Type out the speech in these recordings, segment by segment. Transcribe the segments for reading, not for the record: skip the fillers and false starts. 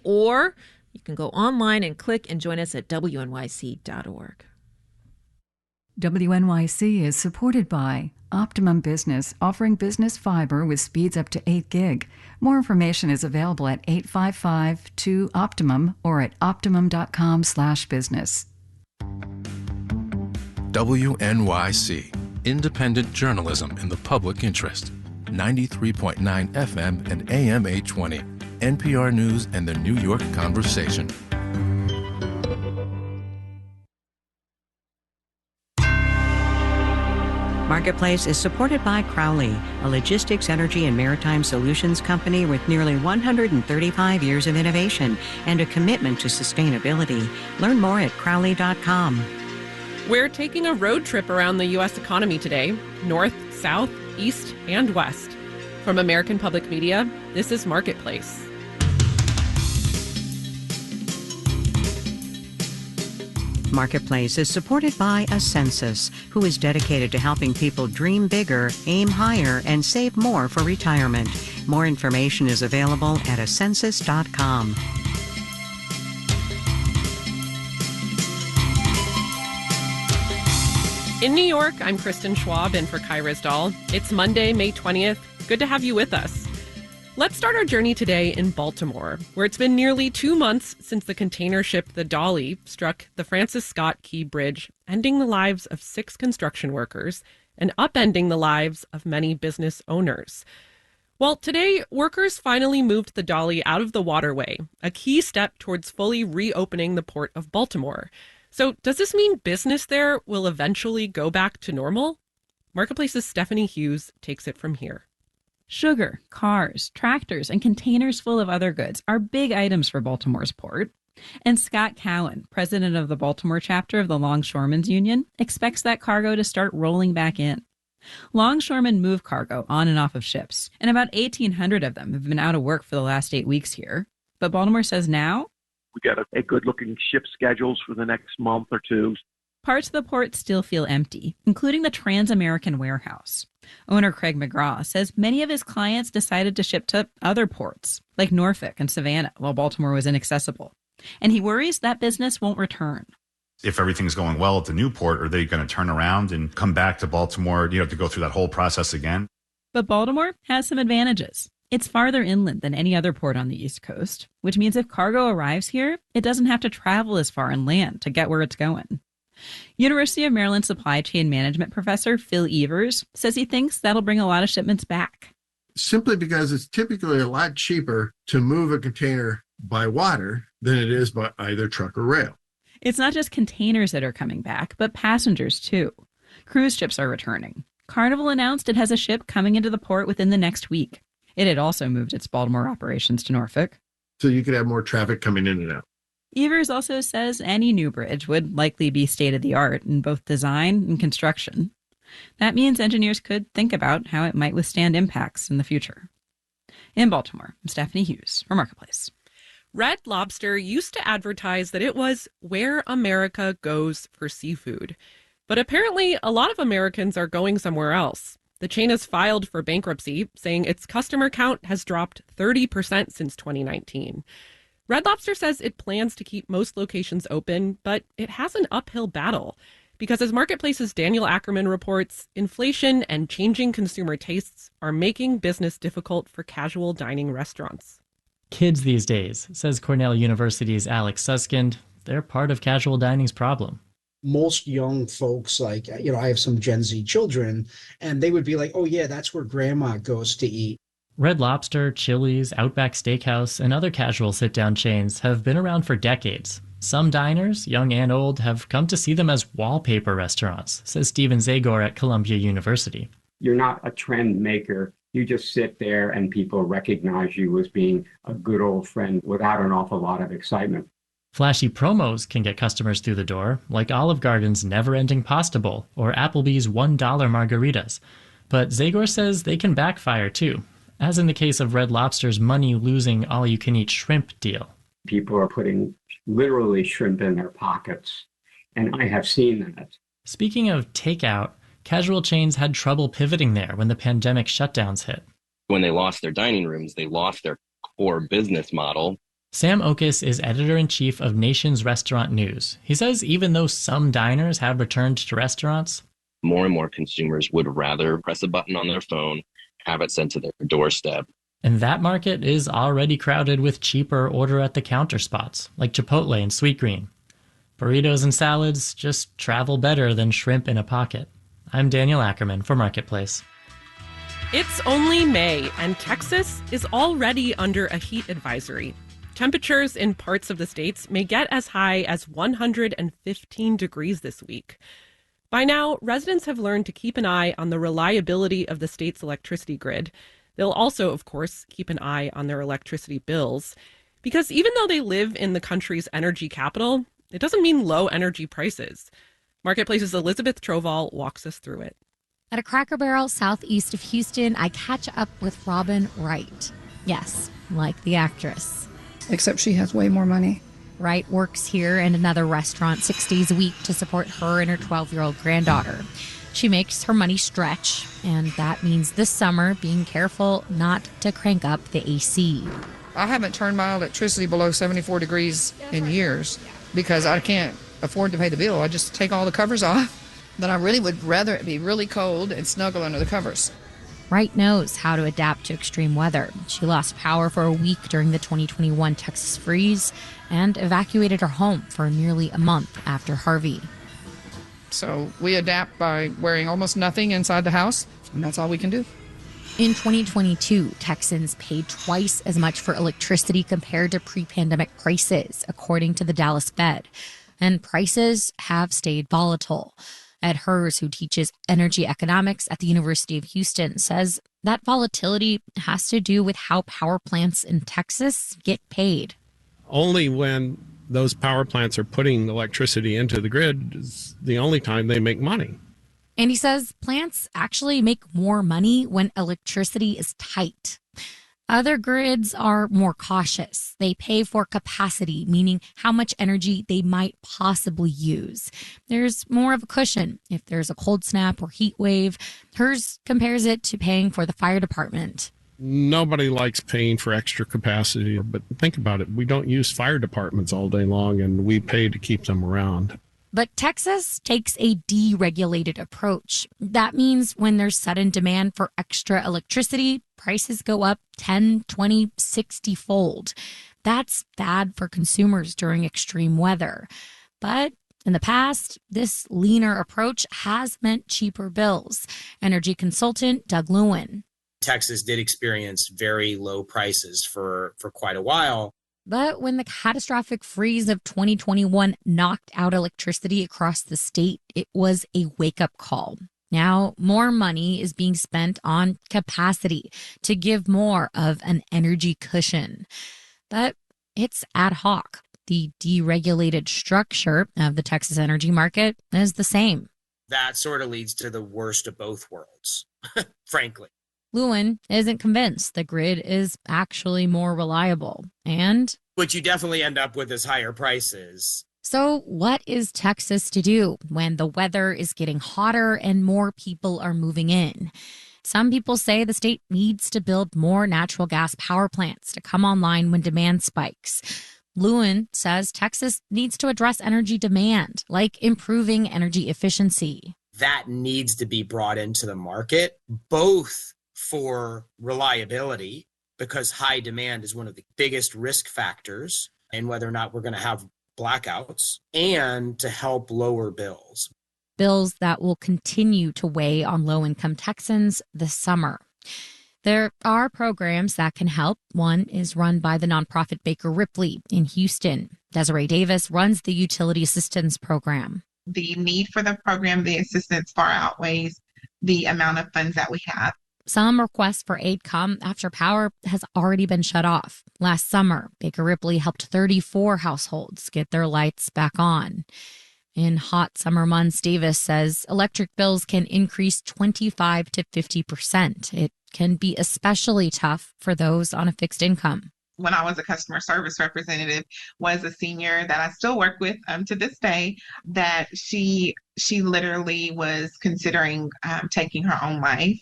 or you can go online and click and join us at wnyc.org. WNYC is supported by Optimum Business, offering business fiber with speeds up to 8 gig. More information is available at 855-2-OPTIMUM or at optimum.com/business. WNYC, independent journalism in the public interest. 93.9 FM and AM 820. NPR News and the New York Conversation. Marketplace is supported by Crowley, a logistics, energy, and maritime solutions company with nearly 135 years of innovation and a commitment to sustainability. Learn more at crowley.com. We're taking a road trip around the U.S. economy today, north, south, east, and west. From American Public Media, this is Marketplace. Marketplace is supported by Ascensus, who is dedicated to helping people dream bigger, aim higher, and save more for retirement. More information is available at ascensus.com. In New York, I'm Kristen Schwab in for Kai Ryssdal. It's Monday, May 20th. Good to have you with us. Let's start our journey today in Baltimore, where it's been nearly 2 months since the container ship the Dolly struck the Francis Scott Key Bridge, ending the lives of 6 construction workers and upending the lives of many business owners. Well, today, workers finally moved the Dolly out of the waterway, a key step towards fully reopening the port of Baltimore. So does this mean business there will eventually go back to normal? Marketplace's Stephanie Hughes takes it from here. Sugar, cars, tractors, and containers full of other goods are big items for Baltimore's port. And Scott Cowan, president of the Baltimore chapter of the Longshoremen's Union, expects that cargo to start rolling back in. Longshoremen move cargo on and off of ships, and about 1,800 of them have been out of work for the last 8 weeks here. But Baltimore says now, we got a good-looking ship schedules for the next month or two. Parts of the port still feel empty, including the Trans-American warehouse. Owner Craig McGraw says many of his clients decided to ship to other ports, like Norfolk and Savannah, while Baltimore was inaccessible. And he worries that business won't return. If everything's going well at the new port, are they going to turn around and come back to Baltimore, to go through that whole process again? But Baltimore has some advantages. It's farther inland than any other port on the East Coast, which means if cargo arrives here, it doesn't have to travel as far inland to get where it's going. University of Maryland supply chain management professor Phil Evers says he thinks that'll bring a lot of shipments back. Simply because it's typically a lot cheaper to move a container by water than it is by either truck or rail. It's not just containers that are coming back, but passengers too. Cruise ships are returning. Carnival announced it has a ship coming into the port within the next week. It had also moved its Baltimore operations to Norfolk. So you could have more traffic coming in and out. Evers also says any new bridge would likely be state-of-the-art in both design and construction. That means engineers could think about how it might withstand impacts in the future. In Baltimore, I'm Stephanie Hughes for Marketplace. Red Lobster used to advertise that it was where America goes for seafood. But apparently, a lot of Americans are going somewhere else. The chain has filed for bankruptcy, saying its customer count has dropped 30% since 2019. Red Lobster says it plans to keep most locations open, but it has an uphill battle. Because as Marketplace's Daniel Ackerman reports, inflation and changing consumer tastes are making business difficult for casual dining restaurants. Kids these days, says Cornell University's Alex Suskind, they're part of casual dining's problem. Most young folks, I have some Gen Z children, and they would be like, oh yeah, that's where grandma goes to eat. Red Lobster, Chili's, Outback Steakhouse, and other casual sit-down chains have been around for decades. Some diners, young and old, have come to see them as wallpaper restaurants, says Steven Zagor at Columbia University. You're not a trend maker. You just sit there and people recognize you as being a good old friend without an awful lot of excitement. Flashy promos can get customers through the door, like Olive Garden's Never-Ending Pasta Bowl or Applebee's $1 margaritas. But Zagor says they can backfire too, as in the case of Red Lobster's money-losing all-you-can-eat shrimp deal. People are putting literally shrimp in their pockets, and I have seen that. Speaking of takeout, casual chains had trouble pivoting there when the pandemic shutdowns hit. When they lost their dining rooms, they lost their core business model. Sam Okus is editor-in-chief of Nation's Restaurant News. He says even though some diners have returned to restaurants, more and more consumers would rather press a button on their phone, have it sent to their doorstep. And that market is already crowded with cheaper order-at-the-counter spots, like Chipotle and Sweetgreen. Burritos and salads just travel better than shrimp in a pocket. I'm Daniel Ackerman for Marketplace. It's only May, and Texas is already under a heat advisory. Temperatures in parts of the states may get as high as 115 degrees this week. By now, residents have learned to keep an eye on the reliability of the state's electricity grid. They'll also, of course, keep an eye on their electricity bills. Because even though they live in the country's energy capital, it doesn't mean low energy prices. Marketplace's Elizabeth Troval walks us through it. At a Cracker Barrel southeast of Houston, I catch up with Robin Wright. Yes, like the actress. Except she has way more money. Wright works here and another restaurant 6 days a week to support her and her 12-year-old granddaughter. She makes her money stretch, and that means this summer being careful not to crank up the AC. I haven't turned my electricity below 74 degrees in years because I can't afford to pay the bill. I just take all the covers off. But I really would rather it be really cold and snuggle under the covers. Wright knows how to adapt to extreme weather. She lost power for a week during the 2021 Texas freeze and evacuated her home for nearly a month after Harvey. So we adapt by wearing almost nothing inside the house, and that's all we can do. In 2022, Texans paid twice as much for electricity compared to pre-pandemic prices, according to the Dallas Fed. And prices have stayed volatile. Ed Hers, who teaches energy economics at the University of Houston, says that volatility has to do with how power plants in Texas get paid. Only when those power plants are putting electricity into the grid is the only time they make money. And he says plants actually make more money when electricity is tight. Other grids are more cautious. They pay for capacity, meaning how much energy they might possibly use. There's more of a cushion if there's a cold snap or heat wave. Hers compares it to paying for the fire department. Nobody likes paying for extra capacity, but think about it. We don't use fire departments all day long, and we pay to keep them around. But Texas takes a deregulated approach. That means when there's sudden demand for extra electricity, prices go up 10, 20, 60-fold. That's bad for consumers during extreme weather. But in the past, this leaner approach has meant cheaper bills. Energy consultant Doug Lewin. Texas did experience very low prices for quite a while. But when the catastrophic freeze of 2021 knocked out electricity across the state, it was a wake-up call. Now, more money is being spent on capacity to give more of an energy cushion. But it's ad hoc. The deregulated structure of the Texas energy market is the same. That sort of leads to the worst of both worlds, frankly. Lewin isn't convinced the grid is actually more reliable. And what you definitely end up with is higher prices. So what is Texas to do when the weather is getting hotter and more people are moving in? Some people say the state needs to build more natural gas power plants to come online when demand spikes. Lewin says Texas needs to address energy demand, like improving energy efficiency. That needs to be brought into the market, both for reliability, because high demand is one of the biggest risk factors in whether or not we're going to have blackouts, and to help lower bills. Bills that will continue to weigh on low-income Texans this summer. There are programs that can help. One is run by the nonprofit Baker Ripley in Houston. Desiree Davis runs the Utility Assistance Program. The need for the program, the assistance far outweighs the amount of funds that we have. Some requests for aid come after power has already been shut off. Last summer, Baker Ripley helped 34 households get their lights back on. In hot summer months, Davis says electric bills can increase 25 to 50%. It can be especially tough for those on a fixed income. When I was a customer service representative, was a senior that I still work with to this day, that she literally was considering taking her own life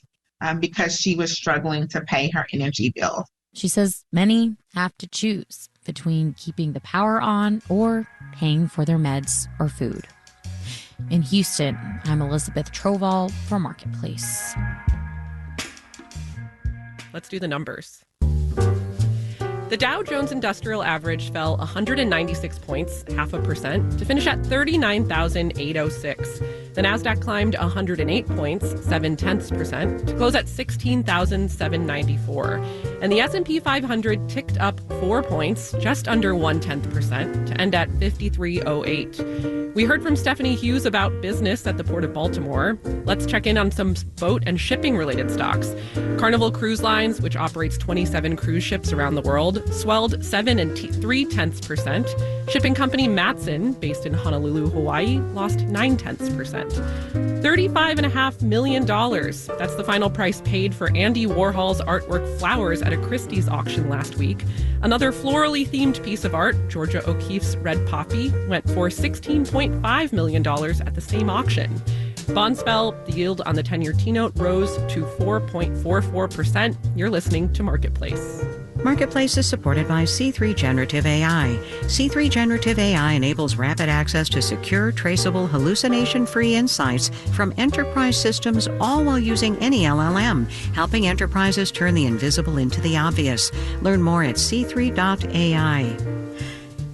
because she was struggling to pay her energy bill. She says many have to choose between keeping the power on or paying for their meds or food. In Houston, I'm Elizabeth Troval for Marketplace. Let's do the numbers. The Dow Jones Industrial Average fell 196 points, 0.5%, to finish at 39,806. The Nasdaq climbed 108 points, 0.7%, to close at 16,794. And the S&P 500 ticked up 4 points, just under 0.1%, to end at 5308. We heard from Stephanie Hughes about business at the Port of Baltimore. Let's check in on some boat and shipping-related stocks. Carnival Cruise Lines, which operates 27 cruise ships around the world, swelled 7.3%. Shipping company Matson, based in Honolulu, Hawaii, lost 0.9%. $35.5 million. That's the final price paid for Andy Warhol's artwork Flowers at a Christie's auction last week. Another florally themed piece of art, Georgia O'Keeffe's Red Poppy, went for $16.5 million at the same auction. Bonds fell. The yield on the 10-year T-note rose to 4.44%. You're listening to Marketplace. Marketplace is supported by C3 Generative AI. C3 Generative AI enables rapid access to secure, traceable, hallucination-free insights from enterprise systems, all while using any LLM, helping enterprises turn the invisible into the obvious. Learn more at c3.ai.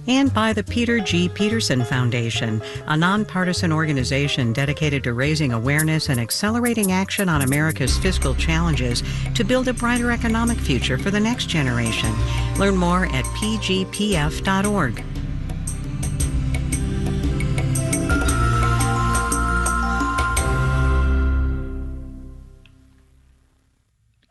And by the Peter G. Peterson Foundation, a nonpartisan organization dedicated to raising awareness and accelerating action on America's fiscal challenges to build a brighter economic future for the next generation. Learn more at pgpf.org.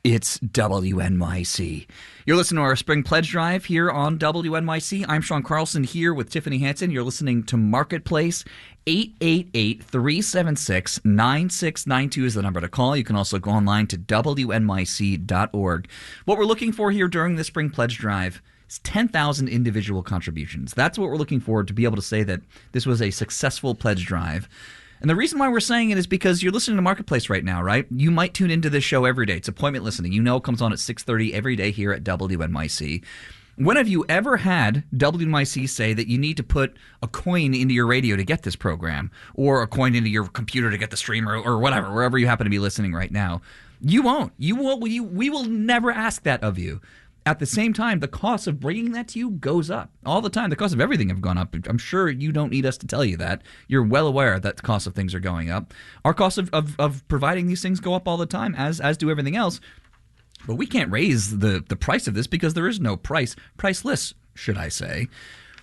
It's WNYC. You're listening to our Spring Pledge Drive here on WNYC. I'm Sean Carlson here with Tiffany Hansen. You're listening to Marketplace. 888-376-9692 is the number to call. You can also go online to WNYC.org. What we're looking for here during the Spring Pledge Drive is 10,000 individual contributions. That's what we're looking for, to be able to say that this was a successful pledge drive. And the reason why we're saying it is because you're listening to Marketplace right now, right? You might tune into this show every day. It's appointment listening. You know it comes on at 6:30 every day here at WNYC. When have you ever had WNYC say that you need to put a coin into your radio to get this program, or a coin into your computer to get the stream, or whatever, wherever you happen to be listening right now? You won't. We will never ask that of you. At the same time, the cost of bringing that to you goes up all the time. The cost of everything have gone up. I'm sure you don't need us to tell you that. You're well aware that the cost of things are going up. Our cost of providing these things go up all the time, as do everything else. But we can't raise the price of this because there is no priceless, should I say.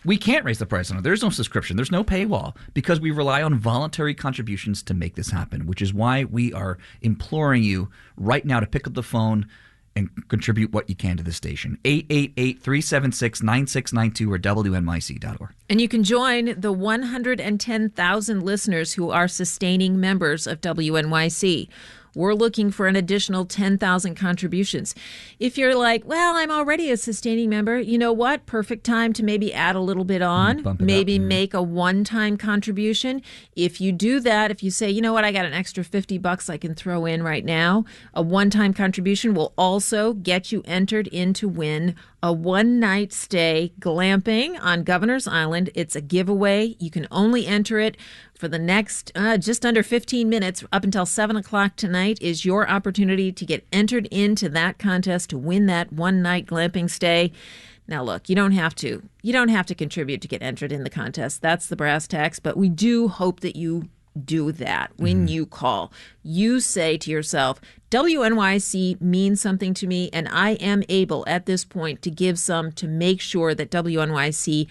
We can't raise the price on it. There's no subscription. There's no paywall, because we rely on voluntary contributions to make this happen, which is why we are imploring you right now to pick up the phone and contribute what you can to the station. 888-376-9692 or WNYC.org. And you can join the 110,000 listeners who are sustaining members of WNYC. We're looking for an additional 10,000 contributions. If you're like, well, I'm already a sustaining member, you know what? Perfect time to maybe add a little bit on, maybe make a one-time contribution. If you do that, if you say, you know what, I got an extra $50 I can throw in right now, a one-time contribution will also get you entered in to win a one-night stay glamping on Governor's Island. It's a giveaway. You can only enter it for the next just under 15 minutes. Up until 7 o'clock tonight is your opportunity to get entered into that contest to win that one-night glamping stay. Now, look, you don't have to contribute to get entered in the contest. That's the brass tacks. But we do hope that you do that when you call. You say to yourself, WNYC means something to me, and I am able at this point to give some to make sure that WNYC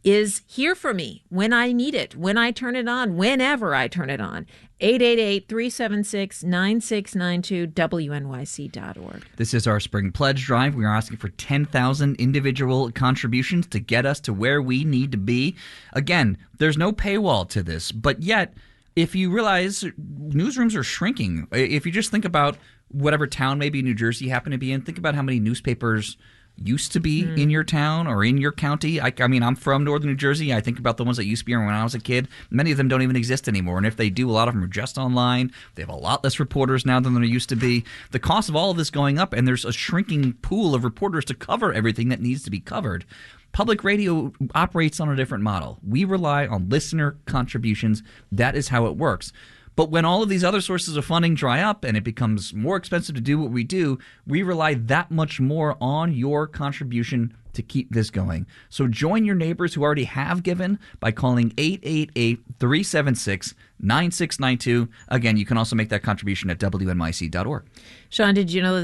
is here for me when I need it, when I turn it on, whenever I turn it on. 888-376-9692, WNYC.org. This is our Spring Pledge Drive. We are asking for 10,000 individual contributions to get us to where we need to be. Again, there's no paywall to this, but yet, if you realize newsrooms are shrinking, if you just think about whatever town maybe New Jersey you happen to be in, think about how many newspapers used to be in your town or in your county. I mean, I'm from northern New Jersey. I think about the ones that used to be when I was a kid. Many of them don't even exist anymore. And if they do, a lot of them are just online. They have a lot less reporters now than there used to be. The cost of all of this going up, and there's a shrinking pool of reporters to cover everything that needs to be covered. Public radio operates on a different model. We rely on listener contributions. That is how it works. But when all of these other sources of funding dry up and it becomes more expensive to do what we do, we rely that much more on your contribution to keep this going. So join your neighbors who already have given by calling 888-376-9692. Again, you can also make that contribution at WNYC.org. Sean, did you know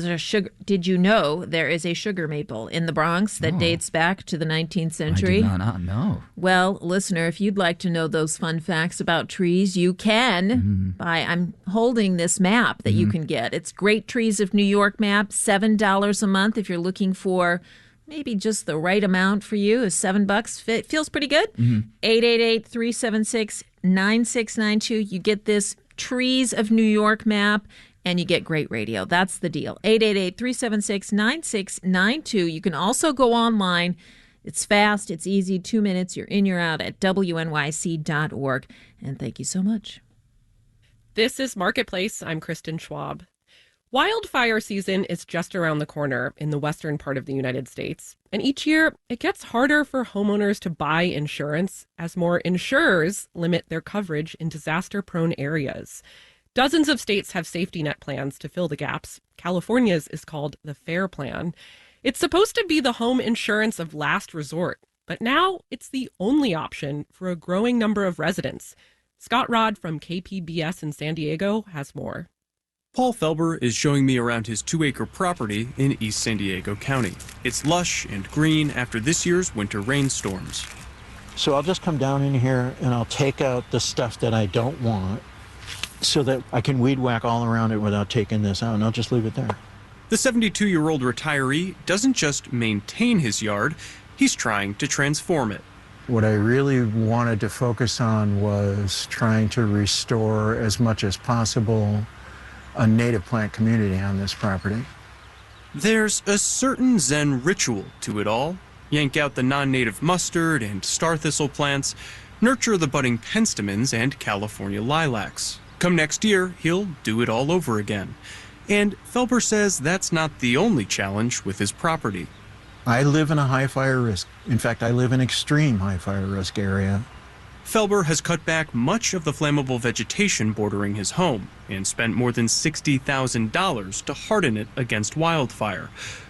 there is a sugar maple in the Bronx that dates back to the 19th century? I did not know. Well, listener, if you'd like to know those fun facts about trees, you can I'm holding this map that you can get. It's Great Trees of New York map, $7 a month if you're looking for maybe just the right amount for you. Is $7 feels pretty good. 888-376-9692. You get this Trees of New York map, and you get great radio. That's the deal. 888-376-9692. You can also go online. It's fast. It's easy. 2 minutes. You're in, you're out at WNYC.org. And thank you so much. This is Marketplace. I'm Kristen Schwab. Wildfire season is just around the corner in the western part of the United States. And each year, it gets harder for homeowners to buy insurance as more insurers limit their coverage in disaster-prone areas. Dozens of states have safety net plans to fill the gaps. California's is called the FAIR Plan. It's supposed to be the home insurance of last resort, but now it's the only option for a growing number of residents. Scott Rodd from KPBS in San Diego has more. Paul Felber is showing me around his 2-acre property in East San Diego County. It's lush and green after this year's winter rainstorms. So I'll just come down in here and I'll take out the stuff that I don't want so that I can weed whack all around it without taking this out, and I'll just leave it there. The 72-year-old retiree doesn't just maintain his yard, he's trying to transform it. What I really wanted to focus on was trying to restore as much as possible a native plant community on this property. There's a certain Zen ritual to it all. Yank out the non-native mustard and star thistle plants, nurture the budding penstemons and California lilacs. Come next year, he'll do it all over again. And Felber says that's not the only challenge with his property. I live in a high fire risk. In fact, I live in extreme high fire risk area. Felber has cut back much of the flammable vegetation bordering his home and spent more than $60,000 to harden it against wildfire.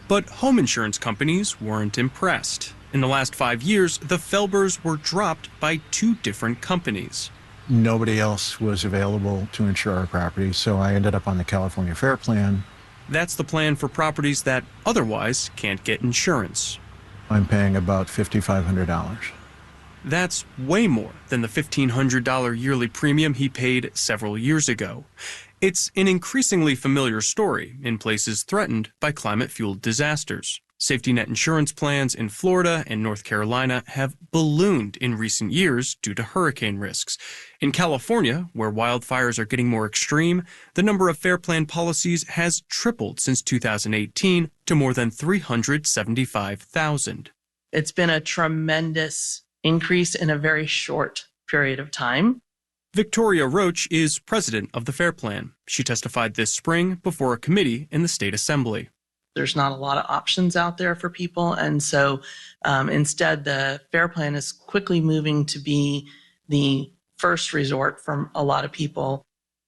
But home insurance companies weren't impressed. In the last 5 years, the Felbers were dropped by 2 different companies. Nobody else was available to insure our property, so I ended up on the California FAIR Plan. That's the plan for properties that otherwise can't get insurance. I'm paying about $5,500. That's way more than the $1,500 yearly premium he paid several years ago. It's an increasingly familiar story in places threatened by climate-fueled disasters. Safety net insurance plans in Florida and North Carolina have ballooned in recent years due to hurricane risks. In California, where wildfires are getting more extreme, the number of FAIR Plan policies has tripled since 2018 to more than 375,000. It's been a tremendous increase in a very short period of time. Victoria Roach is president of the FAIR Plan. She testified this spring before a committee in the state assembly. There's not a lot of options out there for people, and so instead the FAIR Plan is quickly moving to be the first resort for a lot of people.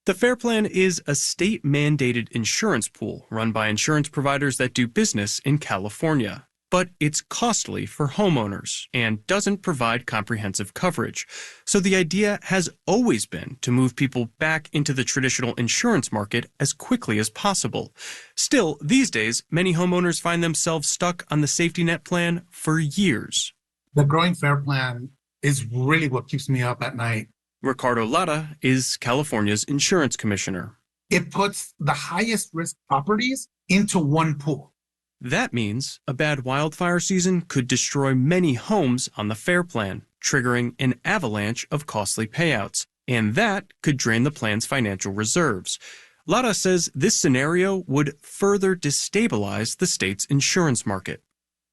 The FAIR Plan is a state-mandated insurance pool run by insurance providers that do business in California. But it's costly for homeowners and doesn't provide comprehensive coverage. So the idea has always been to move people back into the traditional insurance market as quickly as possible. Still, these days, many homeowners find themselves stuck on the safety net plan for years. The growing FAIR Plan is really what keeps me up at night. Ricardo Lara is California's insurance commissioner. It puts the highest risk properties into one pool. That means a bad wildfire season could destroy many homes on the FAIR Plan, triggering an avalanche of costly payouts, and that could drain the plan's financial reserves. Lara says this scenario would further destabilize the state's insurance market.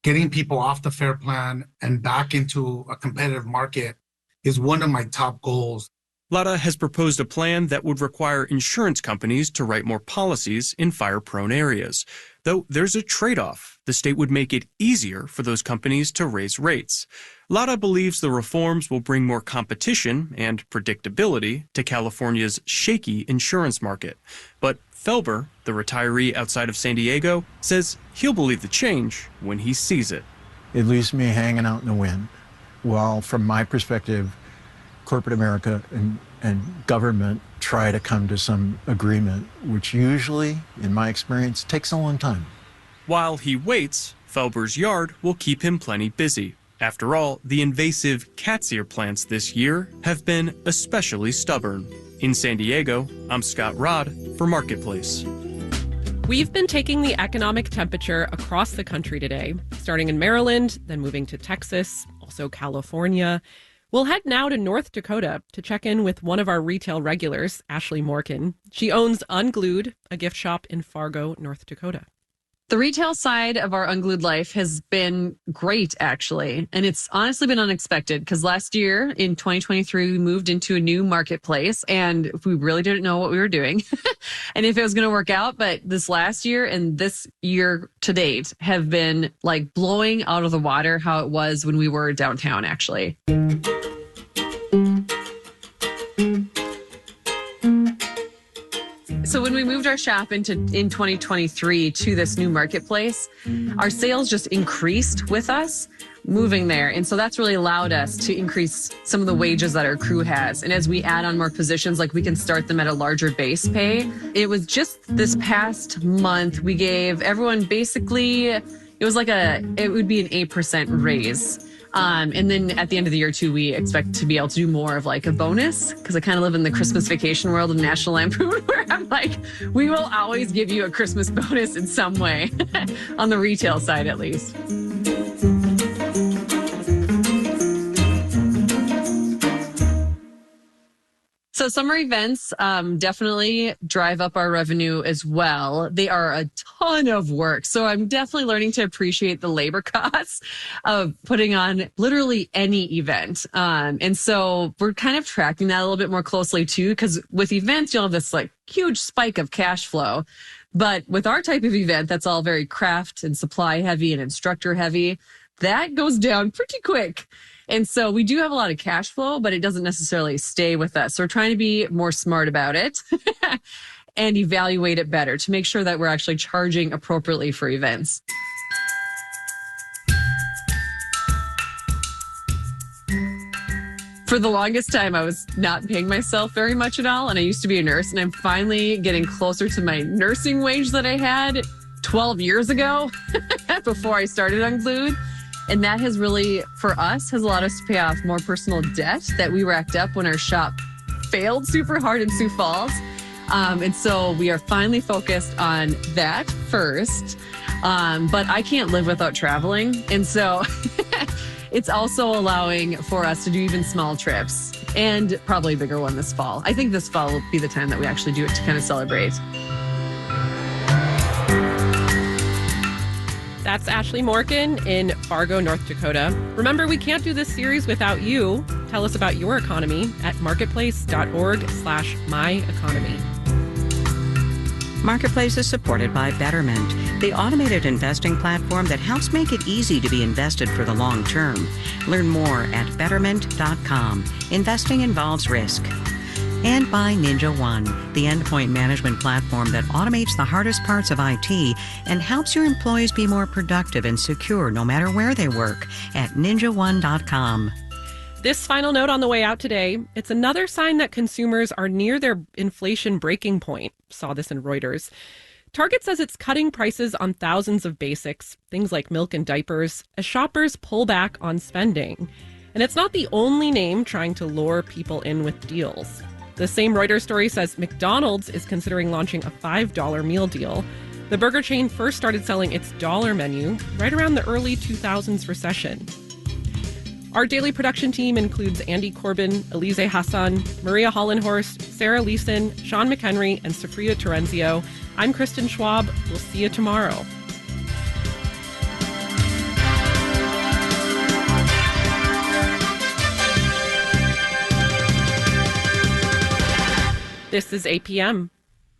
getting people off the FAIR Plan and back into a competitive market is one of my top goals. LADA has proposed a plan that would require insurance companies to write more policies in fire-prone areas. Though there's a trade-off. The state would make it easier for those companies to raise rates. LADA believes the reforms will bring more competition and predictability to California's shaky insurance market. But Felber, the retiree outside of San Diego, says he'll believe the change when he sees it. It leaves me hanging out in the wind. While from my perspective, corporate America and government try to come to some agreement, which usually, in my experience, takes a long time. While he waits, Felber's yard will keep him plenty busy. After all, the invasive cat's ear plants this year have been especially stubborn. In San Diego, I'm Scott Rodd for Marketplace. We've been taking the economic temperature across the country today, starting in Maryland, then moving to Texas, also California. We'll head now to North Dakota to check in with one of our retail regulars, Ashley Morgan. She owns Unglued, a gift shop in Fargo, North Dakota. The retail side of our Unglued life has been great, actually. And it's honestly been unexpected because last year in 2023, we moved into a new marketplace and we really didn't know what we were doing and if it was going to work out. But this last year and this year to date have been like blowing out of the water how it was when we were downtown, actually. So when we moved our shop in 2023 to this new marketplace, our sales just increased with us moving there. And so that's really allowed us to increase some of the wages that our crew has. And as we add on more positions, like we can start them at a larger base pay. It was just this past month, we gave everyone basically, it would be an 8% raise. And then at the end of the year, too, we expect to be able to do more of like a bonus because I kind of live in the Christmas vacation world of National Lampoon where I'm like, we will always give you a Christmas bonus in some way on the retail side, at least. So summer events definitely drive up our revenue as well. They are a ton of work. So I'm definitely learning to appreciate the labor costs of putting on literally any event. And so we're kind of tracking that a little bit more closely too, because with events, you'll have this like huge spike of cash flow. But with our type of event, that's all very craft and supply heavy and instructor heavy. That goes down pretty quick. And so we do have a lot of cash flow, but it doesn't necessarily stay with us. So we're trying to be more smart about it and evaluate it better to make sure that we're actually charging appropriately for events. For the longest time, I was not paying myself very much at all. And I used to be a nurse, and I'm finally getting closer to my nursing wage that I had 12 years ago before I started Unglued. And that has really, for us, has allowed us to pay off more personal debt that we racked up when our shop failed super hard in Sioux Falls. And so we are finally focused on that first. But I can't live without traveling. And so it's also allowing for us to do even small trips and probably a bigger one this fall. I think this fall will be the time that we actually do it to kind of celebrate. That's Ashley Morgan in Fargo, North Dakota. Remember, we can't do this series without you. Tell us about your economy at marketplace.org/myeconomy. Marketplace is supported by Betterment, the automated investing platform that helps make it easy to be invested for the long term. Learn more at betterment.com. Investing involves risk. And by NinjaOne, the endpoint management platform that automates the hardest parts of IT and helps your employees be more productive and secure no matter where they work at ninjaone.com. This final note on the way out today, it's another sign that consumers are near their inflation breaking point. Saw this in Reuters. Target says it's cutting prices on thousands of basics, things like milk and diapers, as shoppers pull back on spending. And it's not the only name trying to lure people in with deals. The same Reuters story says McDonald's is considering launching a $5 meal deal. The burger chain first started selling its dollar menu right around the early 2000s recession. Our daily production team includes Andy Corbin, Elise Hassan, Maria Hollenhorst, Sarah Leeson, Sean McHenry, and Safrida Terenzio. I'm Kristen Schwab. We'll see you tomorrow. This is APM.